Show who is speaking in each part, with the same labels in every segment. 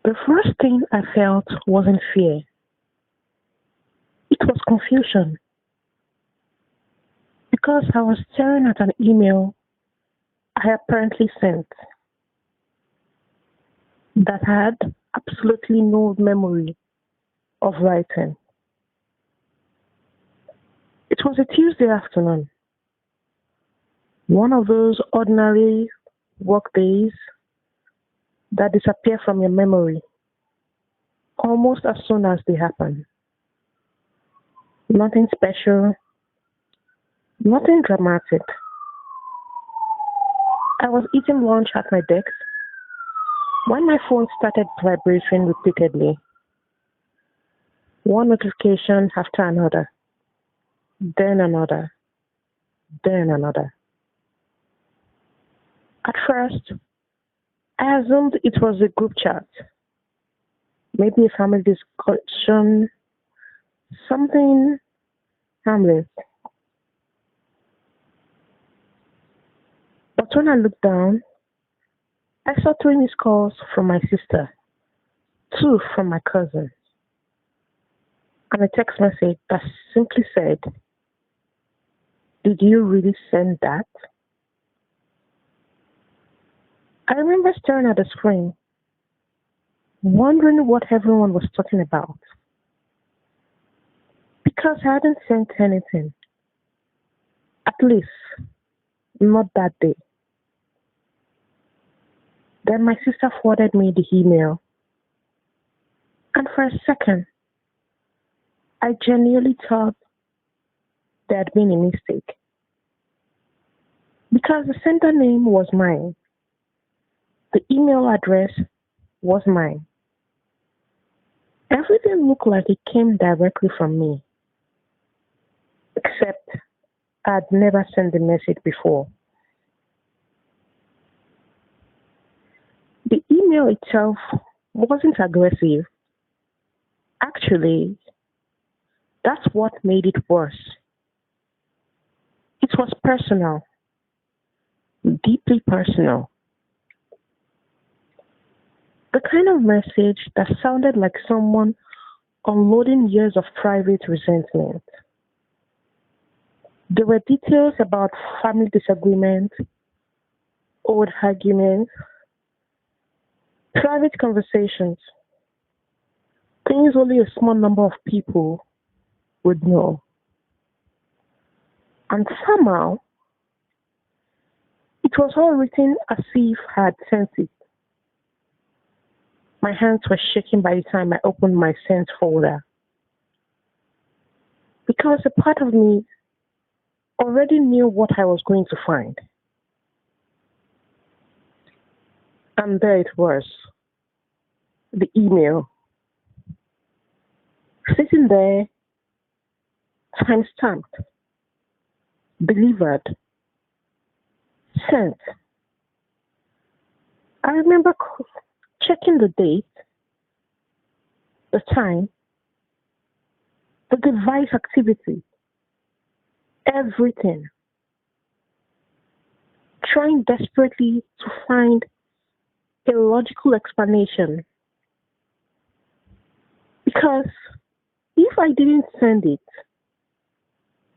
Speaker 1: The first thing I felt wasn't fear, it was confusion because I was staring at an email I apparently sent that had absolutely no memory of writing. It was a Tuesday afternoon, one of those ordinary work days that disappear from your memory almost as soon as they happen. Nothing special, nothing dramatic. I was eating lunch at my desk when my phone started vibrating repeatedly, one notification after another, then another, then another. At first, I assumed it was a group chat, maybe a family discussion, something harmless. But when I looked down, I saw three missed calls from my sister, two from my cousin, and a text message that simply said, "Did you really send that?" I remember staring at the screen, wondering what everyone was talking about, because I hadn't sent anything, at least not that day. Then my sister forwarded me the email, and for a second, I genuinely thought there had been a mistake, because the sender name was mine, the email address was mine. Everything looked like it came directly from me, except I'd never sent the message before. The email itself wasn't aggressive. Actually, that's what made it worse. It was personal, deeply personal. The kind of message that sounded like someone unloading years of private resentment. There were details about family disagreements, old arguments, private conversations, things only a small number of people would know. And somehow, it was all written as if I had sent it. My hands were shaking by the time I opened my sent folder because a part of me already knew what I was going to find. And there it was, the email, sitting there, time stamped, delivered, sent. I remember checking the date, the time, the device activity, everything, trying desperately to find a logical explanation. Because if I didn't send it,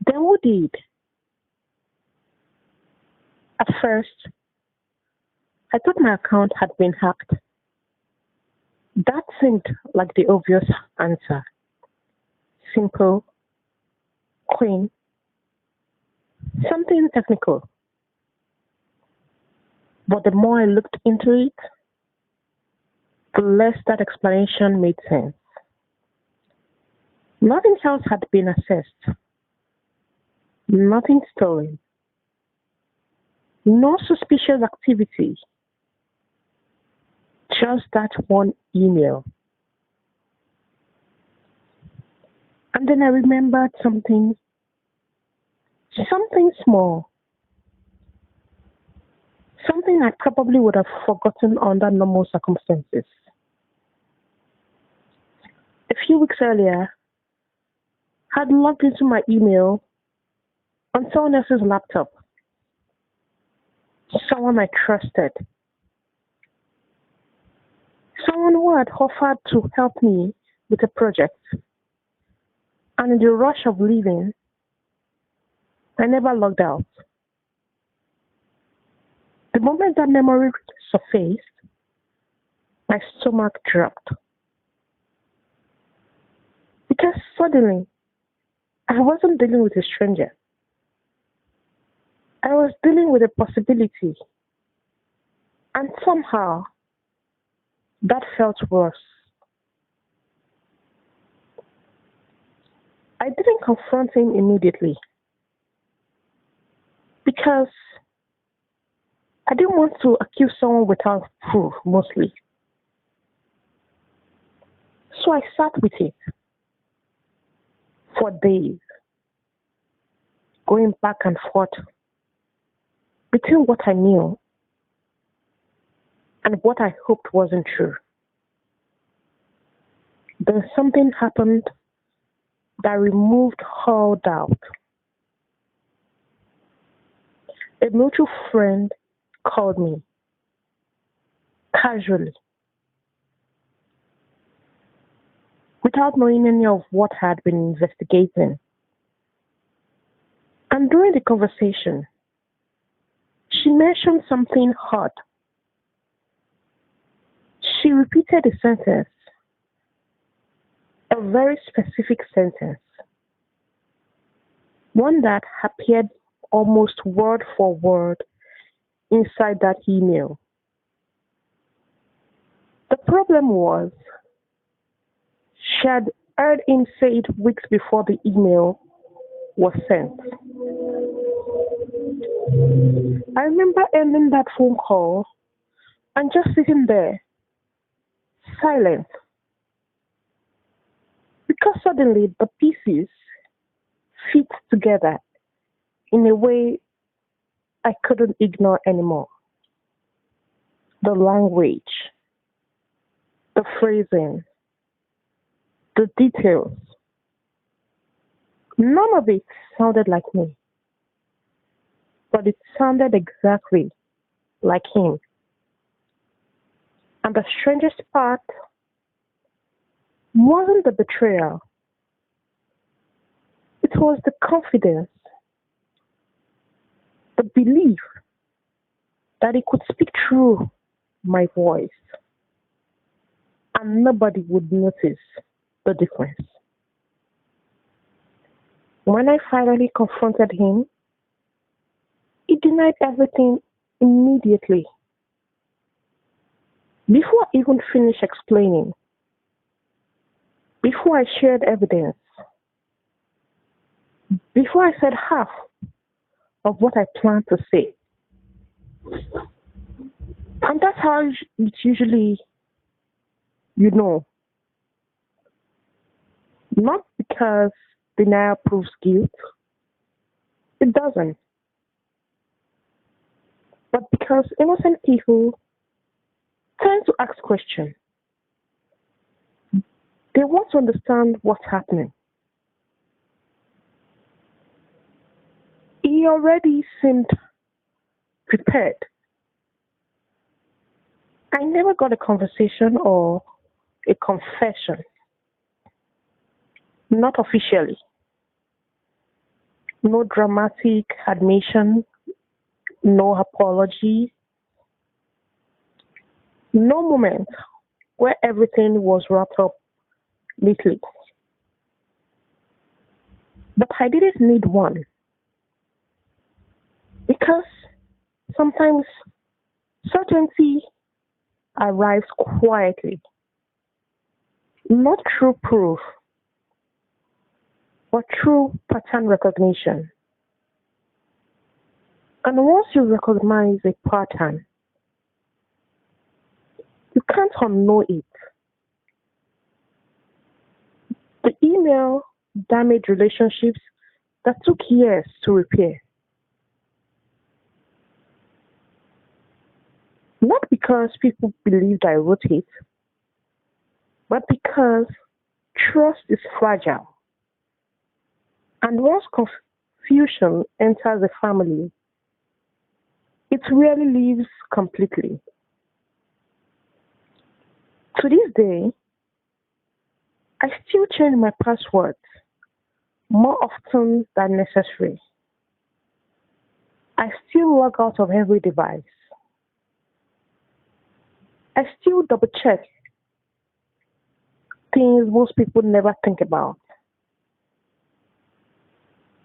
Speaker 1: then who did? At first, I thought my account had been hacked. That seemed like the obvious answer. Simple, clean, something technical. But the more I looked into it, the less that explanation made sense. Nothing else had been assessed, nothing stolen, no suspicious activity, just that one email. And then I remembered something small, something I probably would have forgotten under normal circumstances. A few weeks earlier, I had logged into my email on someone else's laptop, someone I trusted, Someone who had offered to help me with a project, and in the rush of leaving, I never logged out. The moment that memory surfaced, my stomach dropped because suddenly I wasn't dealing with a stranger. I was dealing with a possibility, and somehow that felt worse. I didn't confront him immediately because I didn't want to accuse someone without proof, mostly. So I sat with it for days, going back and forth between what I knew and what I hoped wasn't true. Then something happened that removed all doubt. A mutual friend called me casually, without knowing any of what I had been investigating. And during the conversation, she mentioned something odd. She repeated a sentence, a very specific sentence, one that appeared almost word for word inside that email. The problem was, she had heard him say it weeks before the email was sent. I remember ending that phone call and just sitting there, silent, because suddenly the pieces fit together in a way I couldn't ignore anymore. The language, the phrasing, the details. None of it sounded like me, but it sounded exactly like him. And the strangest part wasn't the betrayal, it was the confidence, the belief that he could speak through my voice and nobody would notice the difference. When I finally confronted him, he denied everything immediately. Before I even finished explaining, before I shared evidence, before I said half of what I planned to say. And that's how it's usually, you know, not because denial proves guilt, it doesn't, but because innocent people tend to ask questions. They want to understand what's happening. He already seemed prepared. I never got a conversation or a confession, not officially. No dramatic admission, no apology, no moment where everything was wrapped up neatly. But I didn't need one because sometimes certainty arrives quietly, not through proof, but through pattern recognition. And once you recognize a pattern, you can't unknow it. The email damaged relationships that took years to repair. Not because people believed I wrote it, but because trust is fragile. And once confusion enters a family, it rarely leaves completely. To this day, I still change my passwords more often than necessary. I still log out of every device. I still double check things most people never think about.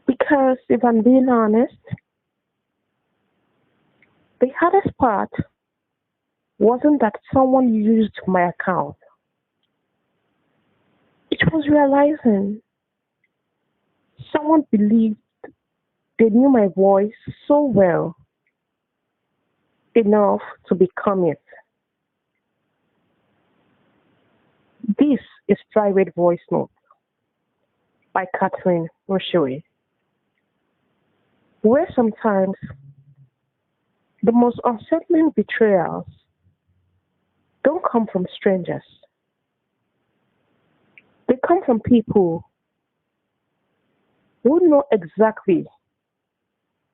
Speaker 1: Because if I'm being honest, the hardest part wasn't that someone used my account. It was realizing someone believed they knew my voice so well enough to become it. This is Private Voice Note by Katerine, Runsewe, where sometimes the most unsettling betrayals don't come from strangers. They come from people who know exactly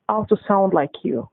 Speaker 1: how to sound like you.